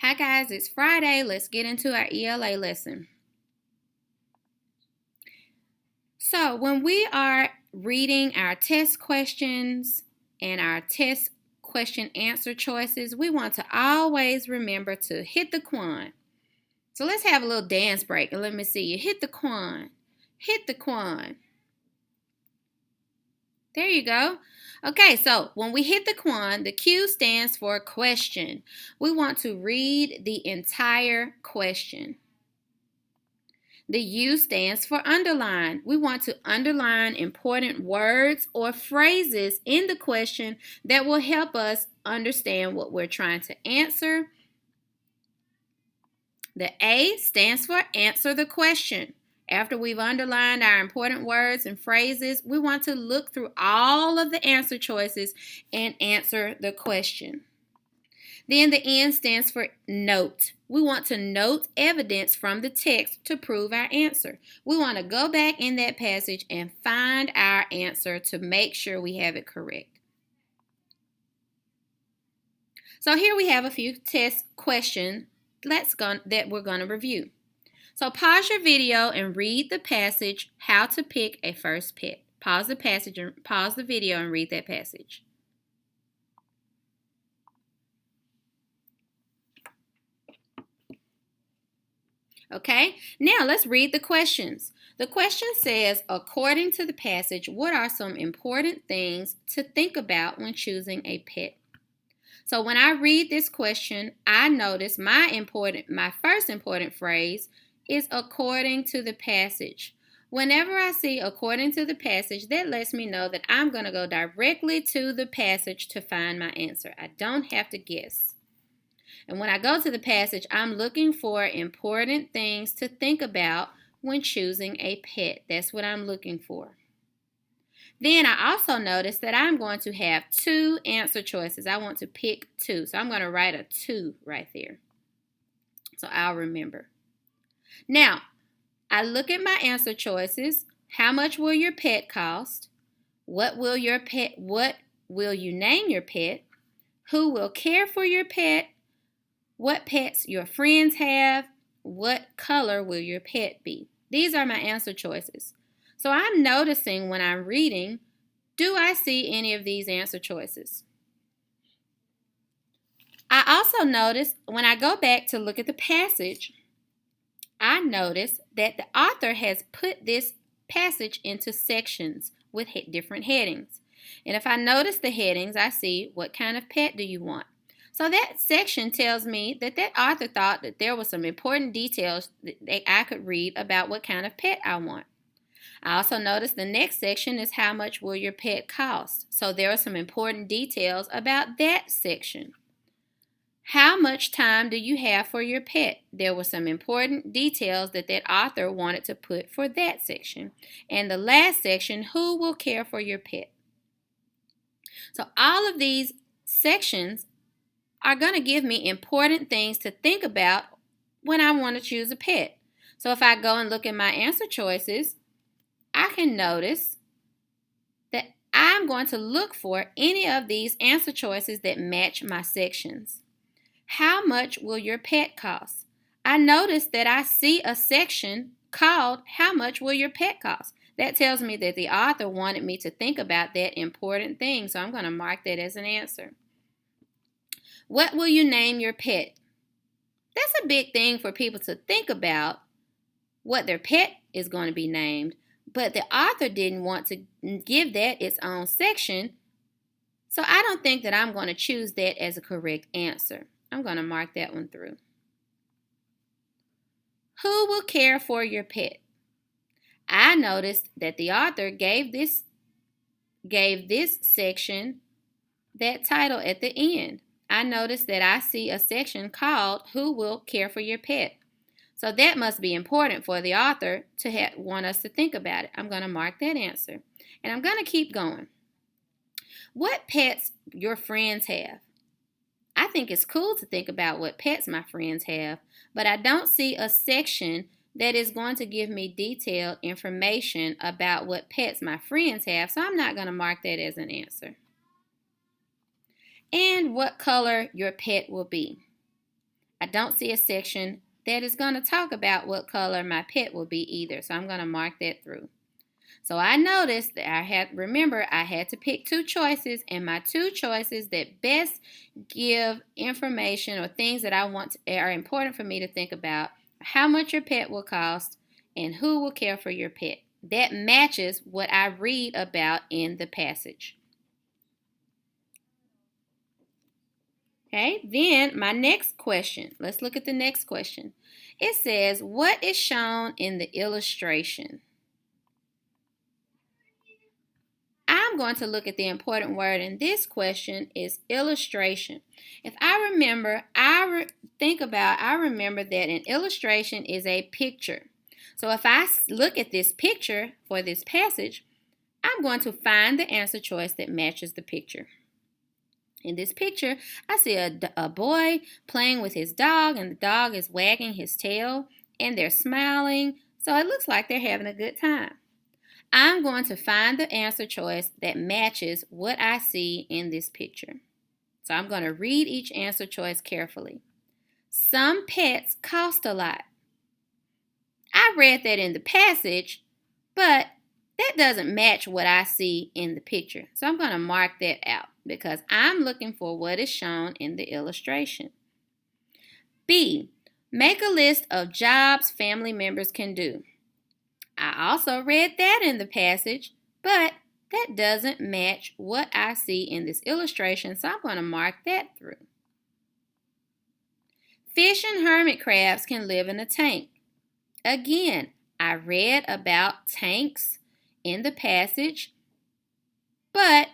Hi guys, it's Friday. Let's get into our ELA lesson. So when we are reading our test questions and our test question answer choices, we want to always remember to hit the quan. So let's have a little dance break and let me see you. Hit the quan. Hit the quan. There you go. Okay, so when we hit the quan, the Q stands for question. We want to read the entire question. The U stands for underline. We want to underline important words or phrases in the question that will help us understand what we're trying to answer. The A stands for answer the question. After we've underlined our important words and phrases, we want to look through all of the answer choices and answer the question. Then the N stands for note. We want to note evidence from the text to prove our answer. We want to go back in that passage and find our answer to make sure we have it correct. So here we have a few test questions that we're going to review. So pause your video and read the passage, How to Pick a First Pet. Pause the video and read that passage. Okay, now let's read the questions. The question says, according to the passage, what are some important things to think about when choosing a pet? So when I read this question, I notice my first important phrase is according to the passage. Whenever I see according to the passage, that lets me know that I'm going to go directly to the passage to find my answer. I don't have to guess. And when I go to the passage, I'm looking for important things to think about when choosing a pet. That's what I'm looking for. Then I also notice that I'm going to have two answer choices. I want to pick two. So I'm going to write a 2 right there. So I'll remember. Now, I look at my answer choices. How much will your pet cost? What will you name your pet? Who will care for your pet? What pets your friends have? What color will your pet be? These are my answer choices. So I'm noticing when I'm reading, do I see any of these answer choices? I also notice when I go back to look at the passage, I notice that the author has put this passage into sections with different headings. And if I notice the headings, I see what kind of pet do you want? So that section tells me that author thought that there were some important details that I could read about what kind of pet I want. I also notice the next section is how much will your pet cost? So there are some important details about that section. How much time do you have for your pet? There were some important details that author wanted to put for that section. And the last section, who will care for your pet? So all of these sections are going to give me important things to think about when I want to choose a pet. So if I go and look at my answer choices, I can notice that I'm going to look for any of these answer choices that match my sections. How much will your pet cost? I notice that I see a section called How much will your pet cost? That tells me that the author wanted me to think about that important thing, so I'm going to mark that as an answer. What will you name your pet? That's a big thing for people to think about, what their pet is going to be named. But the author didn't want to give that its own section, so I don't think that I'm going to choose that as a correct answer. I'm going to mark that one through. Who will care for your pet? I noticed that the author gave this section that title at the end. I noticed that I see a section called Who Will Care for Your Pet? So that must be important for the author to want us to think about it. I'm going to mark that answer. And I'm going to keep going. What pets your friends have? I think it's cool to think about what pets my friends have, but I don't see a section that is going to give me detailed information about what pets my friends have, so I'm not going to mark that as an answer. And what color your pet will be. I don't see a section that is going to talk about what color my pet will be either, so I'm going to mark that through. So I noticed that I had to pick two choices, and my two choices that best give information or things that are important for me to think about: how much your pet will cost and who will care for your pet. That matches what I read about in the passage. Okay, then my next question. Let's look at the next question. It says, what is shown in the illustration? I'm going to look at the important word in this question is illustration. If I remember, I remember that an illustration is a picture. So if I look at this picture for this passage, I'm going to find the answer choice that matches the picture. In this picture, I see a boy playing with his dog, and the dog is wagging his tail, and they're smiling, so it looks like they're having a good time. I'm going to find the answer choice that matches what I see in this picture. So I'm going to read each answer choice carefully. Some pets cost a lot. I read that in the passage, but that doesn't match what I see in the picture. So I'm going to mark that out because I'm looking for what is shown in the illustration. B, make a list of jobs family members can do. I also read that in the passage, but that doesn't match what I see in this illustration, so I'm going to mark that through. Fish and hermit crabs can live in a tank. Again, I read about tanks in the passage, but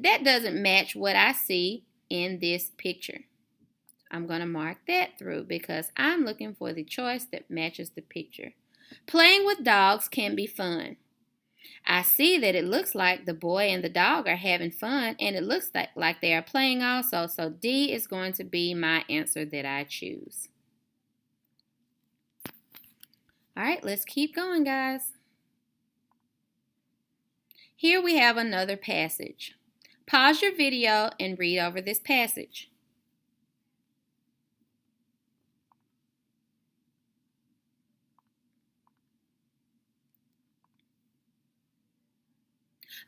that doesn't match what I see in this picture. I'm going to mark that through because I'm looking for the choice that matches the picture. Playing with dogs can be fun. I see that it looks like the boy and the dog are having fun, and it looks like they are playing also, so D is going to be my answer that I choose. All right, let's keep going, guys. Here we have another passage. Pause your video and read over this passage.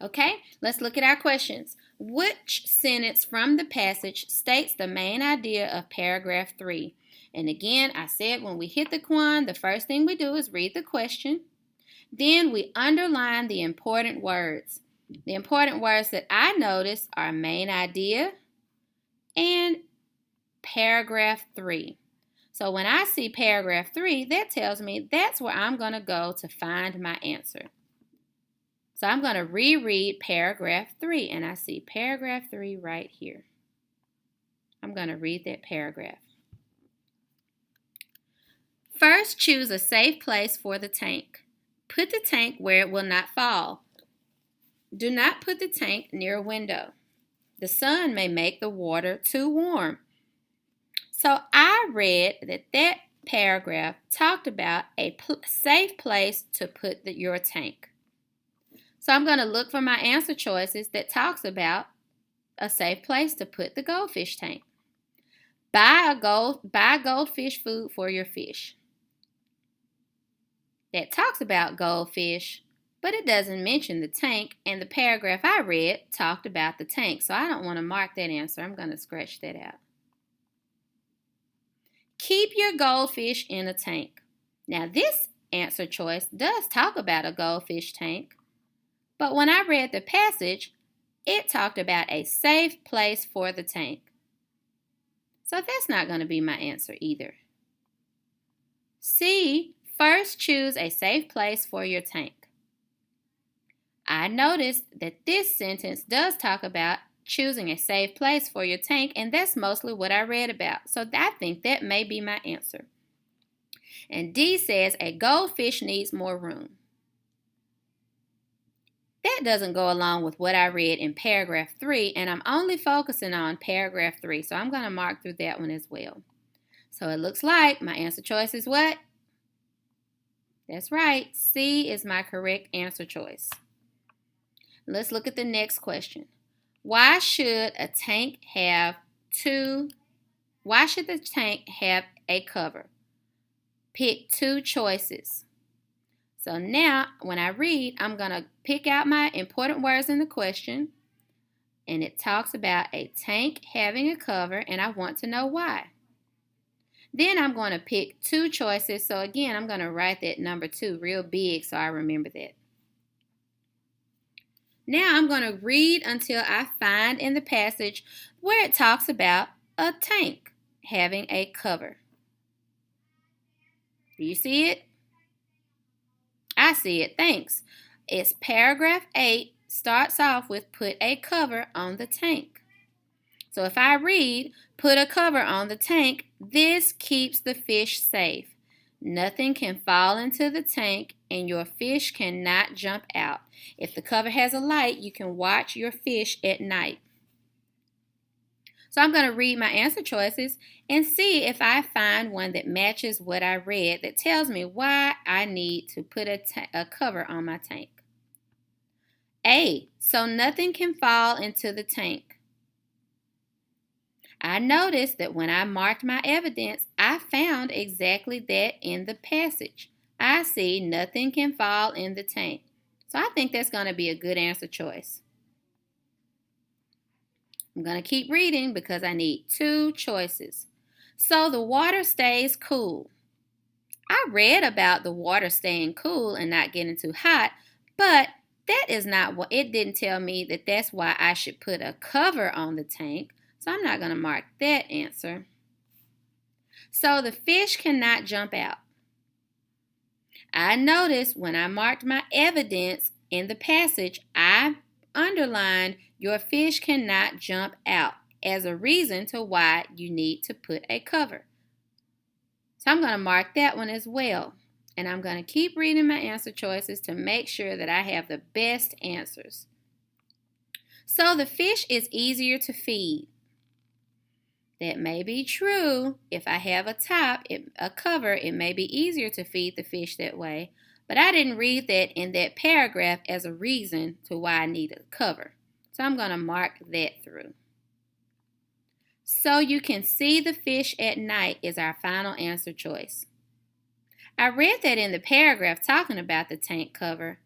Okay, let's look at our questions. Which sentence from the passage states the main idea of paragraph 3? And again, I said when we hit the quan, the first thing we do is read the question. Then we underline the important words. The important words that I notice are main idea and paragraph 3. So when I see paragraph 3, that tells me that's where I'm going to go to find my answer. So I'm going to reread paragraph 3, and I see paragraph 3 right here. I'm going to read that paragraph. First, choose a safe place for the tank. Put the tank where it will not fall. Do not put the tank near a window. The sun may make the water too warm. So I read that paragraph talked about a safe place to put your tank. So I'm going to look for my answer choices that talks about a safe place to put the goldfish tank. Buy goldfish food for your fish. That talks about goldfish, but it doesn't mention the tank, and the paragraph I read talked about the tank, so I don't want to mark that answer. I'm going to scratch that out. Keep your goldfish in a tank. Now this answer choice does talk about a goldfish tank, but when I read the passage, it talked about a safe place for the tank. So that's not going to be my answer either. C, first choose a safe place for your tank. I noticed that this sentence does talk about choosing a safe place for your tank, and that's mostly what I read about. So I think that may be my answer. And D says a goldfish needs more room. That doesn't go along with what I read in paragraph 3, and I'm only focusing on paragraph 3, so I'm going to mark through that one as well. So it looks like my answer choice is what? That's right, C is my correct answer choice. Let's look at the next question. Why should a tank have 2 Why should the tank have a cover? Pick 2 choices. So now, when I read, I'm going to pick out my important words in the question. And it talks about a tank having a cover, and I want to know why. Then I'm going to pick 2 choices. So again, I'm going to write that number 2 real big so I remember that. Now I'm going to read until I find in the passage where it talks about a tank having a cover. Do you see it? I see it. Thanks. It's paragraph 8 starts off with put a cover on the tank. So if I read, put a cover on the tank, this keeps the fish safe. Nothing can fall into the tank and your fish cannot jump out. If the cover has a light, you can watch your fish at night. So I'm going to read my answer choices and see if I find one that matches what I read that tells me why I need to put a cover on my tank. A, so nothing can fall into the tank. I noticed that when I marked my evidence, I found exactly that in the passage. I see nothing can fall in the tank. So I think that's going to be a good answer choice. I'm going to keep reading because I need 2 choices. So the water stays cool. I read about the water staying cool and not getting too hot, but that is not what it didn't tell me that that's why I should put a cover on the tank. So I'm not going to mark that answer. So the fish cannot jump out. I noticed when I marked my evidence in the passage, I underlined your fish cannot jump out as a reason to why you need to put a cover. So I'm going to mark that one as well. And I'm going to keep reading my answer choices to make sure that I have the best answers. So the fish is easier to feed. That may be true. If I have a cover, it may be easier to feed the fish that way. But I didn't read that in that paragraph as a reason to why I need a cover. So I'm going to mark that through. So you can see the fish at night is our final answer choice. I read that in the paragraph talking about the tank cover,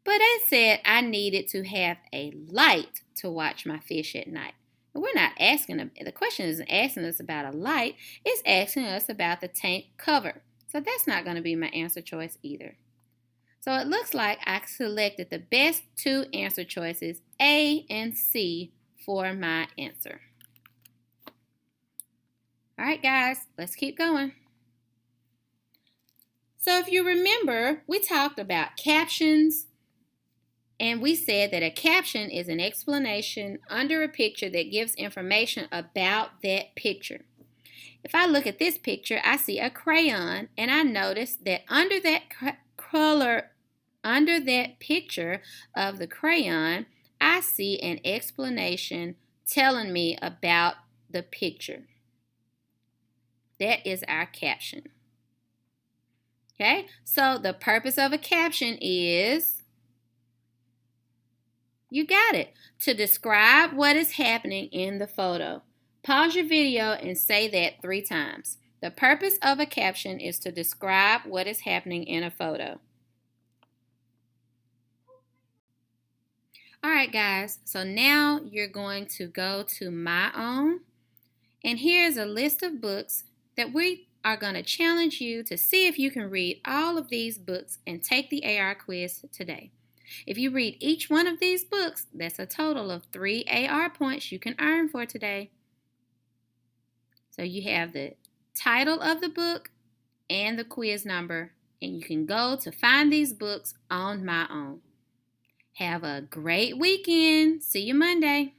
but it said I needed to have a light to watch my fish at night. We're not asking them, the question isn't asking us about a light, it's asking us about the tank cover. So that's not going to be my answer choice either. So it looks like I selected the best 2 answer choices, A and C, for my answer. All right, guys, let's keep going. So if you remember, we talked about captions. And we said that a caption is an explanation under a picture that gives information about that picture. If I look at this picture, I see a crayon, and I notice that under that picture of the crayon, I see an explanation telling me about the picture. That is our caption. Okay, so the purpose of a caption is, you got it, to describe what is happening in the photo. Pause your video and say that 3 times. The purpose of a caption is to describe what is happening in a photo. All right, guys, so now you're going to go to My Own. And here's a list of books that we are going to challenge you to see if you can read all of these books and take the AR quiz today. If you read each one of these books, that's a total of 3 AR points you can earn for today. So you have the title of the book and the quiz number, and you can go to find these books on My Own. Have a great weekend. See you Monday.